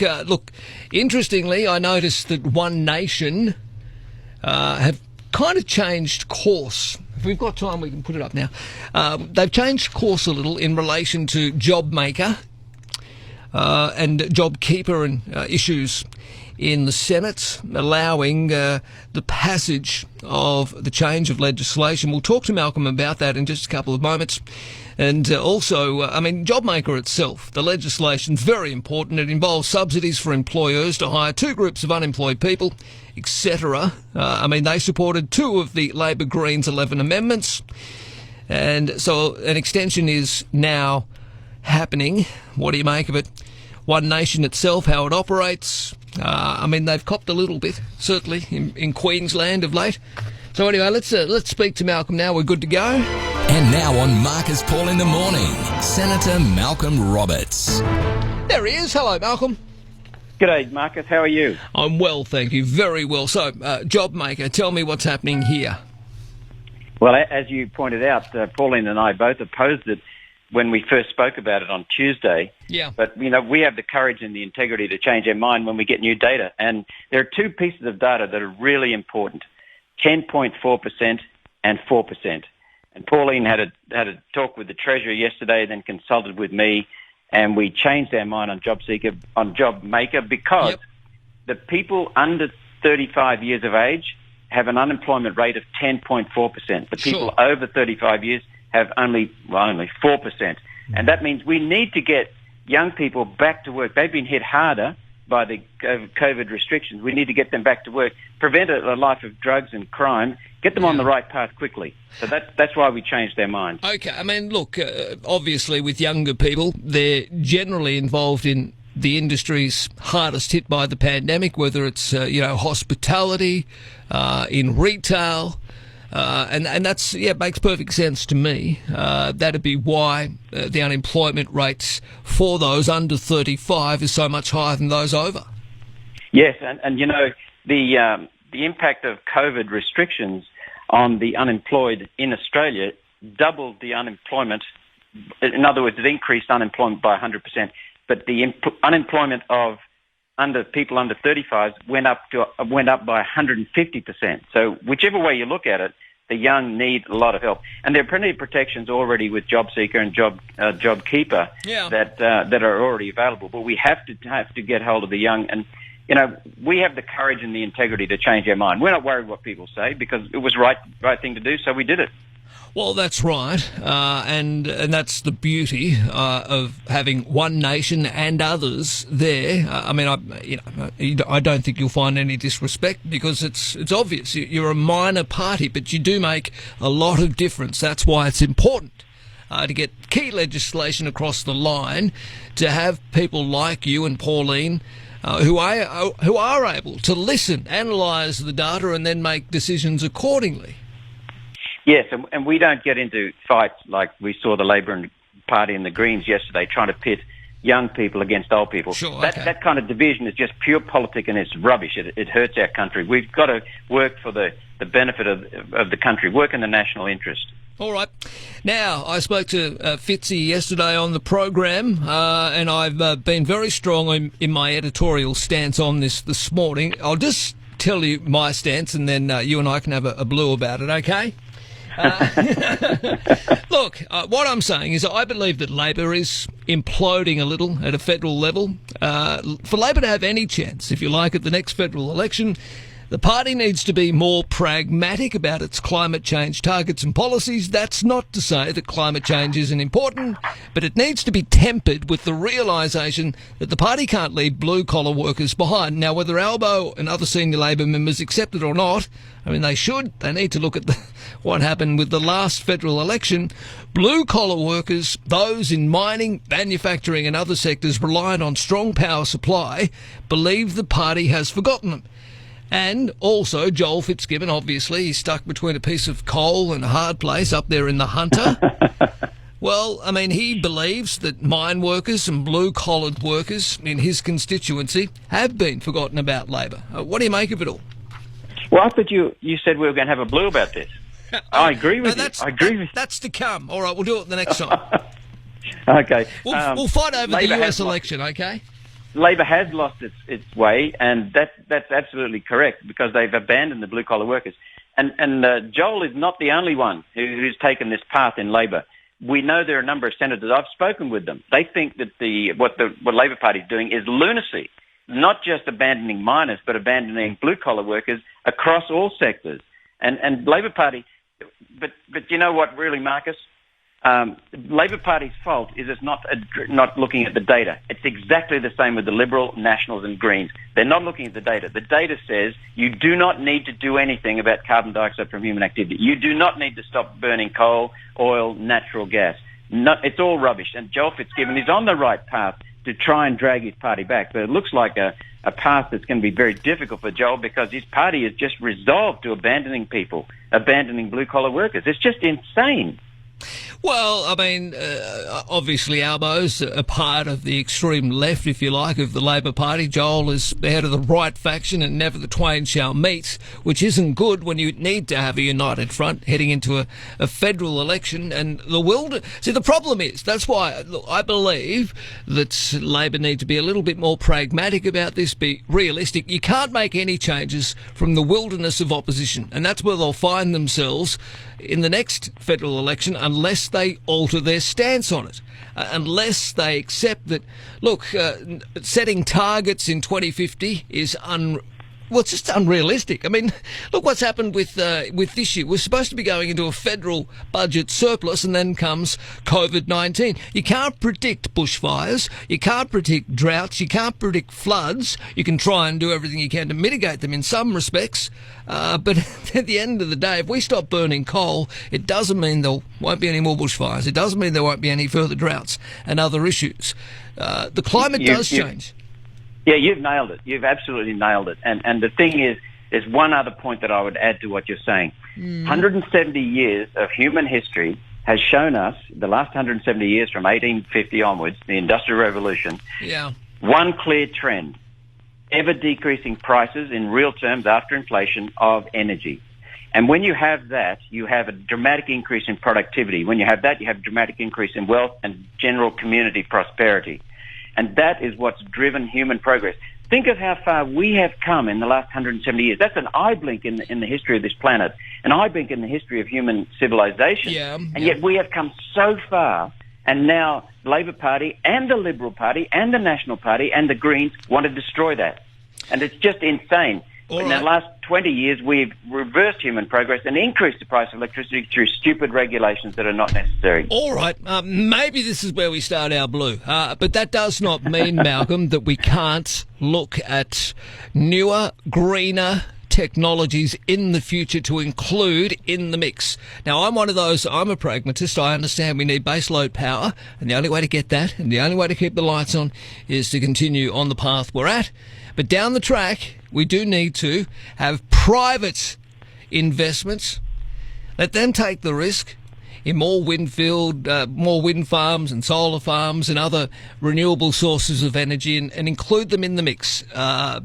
Look, interestingly, I noticed that One Nation have kind of changed course. If we've got time, we can put it up now. They've changed course a little in relation to JobMaker and JobKeeper and issues in the Senate, allowing the passage of the change of legislation. We'll talk to Malcolm about that in just a couple of moments. And also, JobMaker itself, the legislation's very important. It involves subsidies for employers to hire two groups of unemployed people, etc. They supported two of the Labor Greens 11 amendments. And so an extension is now happening. What do you make of it? One Nation itself, how it operates. They've copped a little bit, certainly, in Queensland of late. So anyway, let's speak to Malcolm now. We're good to go. And now on Marcus Paul in the Morning, Senator Malcolm Roberts. There he is. Hello, Malcolm. G'day, Marcus. How are you? I'm well, thank you. Very well. So, JobMaker, tell me what's happening here. Well, as you pointed out, Pauline and I both opposed it when we first spoke about it on Tuesday. Yeah. But, we have the courage and the integrity to change our mind when we get new data. And there are two pieces of data that are really important, 10.4% and 4%. And Pauline had a talk with the Treasurer yesterday, then consulted with me, and we changed our mind on JobMaker because the people under 35 years of age have an unemployment rate of 10.4%. The people over 35 years have only 4%. And that means we need to get young people back to work. They've been hit harder by the COVID restrictions. We need to get them back to work, prevent a life of drugs and crime, get them on the right path quickly. So that's why we changed their minds. Okay, look, obviously with younger people, they're generally involved in the industries hardest hit by the pandemic, whether it's, hospitality, in retail, and that's, makes perfect sense to me. That'd be why the unemployment rates for those under 35 is so much higher than those over. Yes, and the impact of COVID restrictions on the unemployed in Australia doubled the unemployment. In other words, it increased unemployment by 100%. But the unemployment of people under 35 went up by 150%. So whichever way you look at it, the young need a lot of help, and there are plenty of protections already with JobSeeker and JobKeeper that are already available. But we have to get hold of the young, and we have the courage and the integrity to change our mind. We're not worried what people say because it was right thing to do, so we did it. Well, that's right, and that's the beauty of having One Nation and others there. I don't think you'll find any disrespect because it's obvious. You're a minor party, but you do make a lot of difference. That's why it's important to get key legislation across the line, to have people like you and Pauline who are able to listen, analyse the data, and then make decisions accordingly. Yes, and we don't get into fights like we saw the Labor Party and the Greens yesterday trying to pit young people against old people. Sure, that kind of division is just pure politic and it's rubbish. It hurts our country. We've got to work for the benefit of the country, work in the national interest. All right. Now, I spoke to Fitzy yesterday on the program, and I've been very strong in my editorial stance on this morning. I'll just tell you my stance, and then you and I can have a blue about it, okay? Look, what I'm saying is I believe that Labor is imploding a little at a federal level. For Labor to have any chance, if you like, at the next federal election, the party needs to be more pragmatic about its climate change targets and policies. That's not to say that climate change isn't important, but it needs to be tempered with the realisation that the party can't leave blue-collar workers behind. Now, whether Albo and other senior Labor members accept it or not, they should. They need to look at what happened with the last federal election. Blue-collar workers, those in mining, manufacturing and other sectors reliant on strong power supply, believe the party has forgotten them. And also, Joel Fitzgibbon, obviously, he's stuck between a piece of coal and a hard place up there in the Hunter. Well, he believes that mine workers and blue-collared workers in his constituency have been forgotten about Labor. What do you make of it all? Well, I thought you said we were going to have a blue about this. I agree with you. That's to come. All right, we'll do it the next time. Okay. We'll fight over the US election, okay? Labor has lost its way, and that's absolutely correct because they've abandoned the blue-collar workers. And Joel is not the only one who's taken this path in Labor. We know there are a number of senators. I've spoken with them. They think that what Labor Party is doing is lunacy, not just abandoning miners, but abandoning blue-collar workers across all sectors. And Labor Party, but you know what really, Marcus? Labor Party's fault is it's not looking at the data. It's exactly the same with the Liberal, Nationals and Greens. They're not looking at the data. The data says you do not need to do anything about carbon dioxide from human activity. You do not need to stop burning coal, oil, natural gas. It's all rubbish. And Joel Fitzgibbon is on the right path to try and drag his party back. But it looks like a path that's going to be very difficult for Joel because his party is just resolved to abandoning people, abandoning blue-collar workers. It's just insane. Well, I mean, obviously Albo's a part of the extreme left, if you like, of the Labor Party. Joel is the head of the right faction and never the twain shall meet, which isn't good when you need to have a united front heading into a federal election. And the problem is, that's why I believe that Labor need to be a little bit more pragmatic about this, be realistic. You can't make any changes from the wilderness of opposition, and that's where they'll find themselves in the next federal election unless they alter their stance on it, unless they accept that, look, setting targets in 2050 is it's just unrealistic. I mean, look what's happened with this year. We're supposed to be going into a federal budget surplus, and then comes COVID-19. You can't predict bushfires. You can't predict droughts. You can't predict floods. You can try and do everything you can to mitigate them in some respects. But at the end of the day, if we stop burning coal, it doesn't mean there won't be any more bushfires. It doesn't mean there won't be any further droughts and other issues. The climate does change. Yeah, you've nailed it. You've absolutely nailed it. And the thing is, there's one other point that I would add to what you're saying. 170 years of human history has shown us, the last 170 years from 1850 onwards, the Industrial Revolution, one clear trend: ever decreasing prices in real terms after inflation of energy. And when you have that, you have a dramatic increase in productivity. When you have that, you have a dramatic increase in wealth and general community prosperity. And that is what's driven human progress. Think of how far we have come in the last 170 years. That's an eye blink in the history of this planet, an eye blink in the history of human civilization. Yet we have come so far, and now the Labor Party and the Liberal Party and the National Party and the Greens want to destroy that. And it's just insane. In the last 20 years, we've reversed human progress and increased the price of electricity through stupid regulations that are not necessary. All right, maybe this is where we start our blue. But that does not mean, Malcolm, that we can't look at newer, greener technologies in the future to include in the mix. Now, I'm one of those, I'm a pragmatist. I understand we need baseload power, and the only way to get that and the only way to keep the lights on is to continue on the path we're at. But down the track, we do need to have private investments. Let them take the risk in more wind farms and solar farms and other renewable sources of energy, and include them in the mix,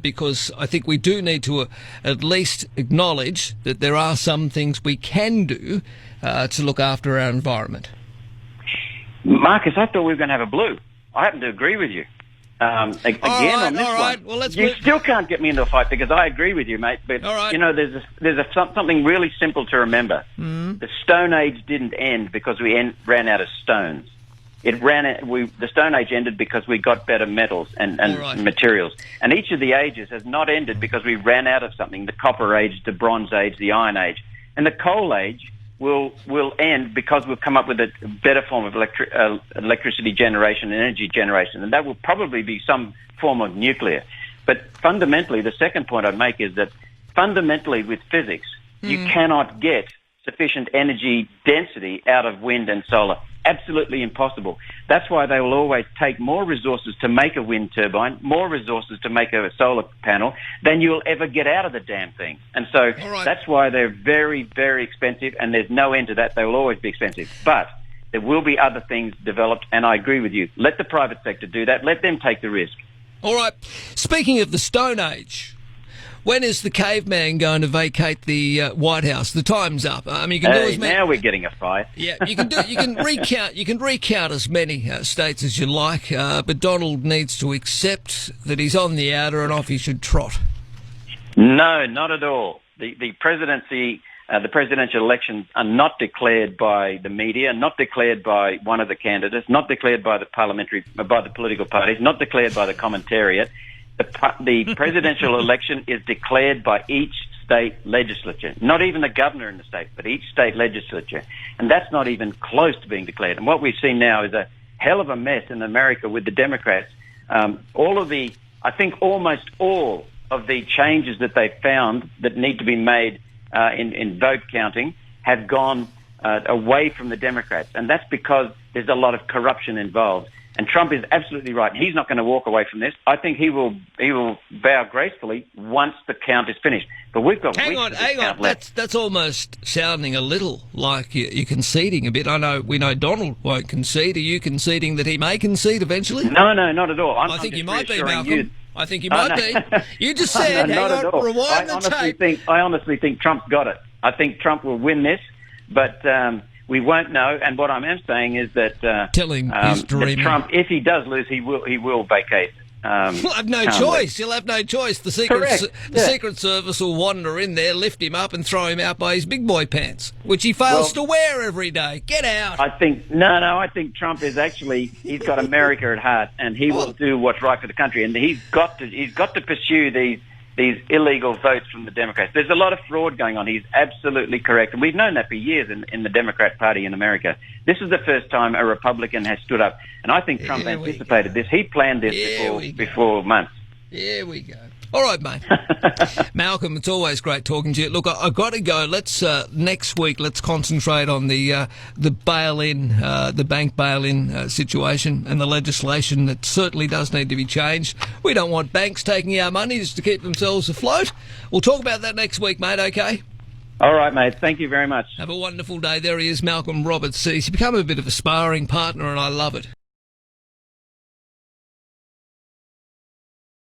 because I think we do need to at least acknowledge that there are some things we can do to look after our environment. Marcus, I thought we were going to have a blue. I happen to agree with you. On this one. Well, you still can't get me into a fight because I agree with you, mate. But you know, there's something really simple to remember. The Stone Age didn't end because we ran out of stones. The Stone Age ended because we got better metals and materials. And each of the ages has not ended because we ran out of something. The Copper Age, the Bronze Age, the Iron Age, and the Coal Age will end because we've come up with a better form of electricity generation and energy generation, and that will probably be some form of nuclear. But fundamentally, the second point I'd make is that fundamentally with physics, you cannot get sufficient energy density out of wind and solar. Absolutely impossible. That's why they will always take more resources to make a wind turbine, more resources to make a solar panel than you'll ever get out of the damn thing. And so that's why they're very, very expensive, and there's no end to that. They will always be expensive. But there will be other things developed, and I agree with you. Let the private sector do that. Let them take the risk. All right. Speaking of the Stone Age, When is the caveman going to vacate the White House? The time's up. I mean, you can do as many. Now we're getting a fight. Yeah, you can do. You can recount. You can recount as many states as you like, but Donald needs to accept that he's on the outer and off he should trot. No, not at all. The presidency, the presidential elections are not declared by the media, not declared by one of the candidates, not declared by the political parties, not declared by the commentariat. The presidential election is declared by each state legislature, not even the governor in the state, but each state legislature. And that's not even close to being declared. And what we've seen now is a hell of a mess in America with the Democrats. I think almost all of the changes that they found that need to be made in vote counting have gone away from the Democrats. And that's because there's a lot of corruption involved. And Trump is absolutely right. He's not going to walk away from this. I think he will bow gracefully once the count is finished. But we've got hang on. That's almost sounding a little like you're conceding a bit. We know Donald won't concede. Are you conceding that he may concede eventually? No, not at all. I think you might be, Malcolm. I think you might be. You just said, hang on, rewind the tape. I honestly think Trump's got it. I think Trump will win this, but we won't know. And what I am saying is that that Trump, if he does lose, he will vacate. He'll have no choice. He'll have no choice. The Secret Service will wander in there, lift him up, and throw him out by his big boy pants, which he fails to wear every day. Get out. I think I think Trump is he's got America at heart, and he will do what's right for the country. And he's got to pursue these illegal votes from the Democrats. There's a lot of fraud going on. He's absolutely correct. And we've known that for years in the Democrat Party in America. This is the first time a Republican has stood up. And I think Trump anticipated this. He planned this before months. Here we go. All right, mate. Malcolm, it's always great talking to you. Look, I've got to go. Let's next week, let's concentrate on the bail-in, the bank bail-in situation and the legislation that certainly does need to be changed. We don't want banks taking our money just to keep themselves afloat. We'll talk about that next week, mate, okay? All right, mate. Thank you very much. Have a wonderful day. There he is, Malcolm Roberts. He's become a bit of a sparring partner, and I love it.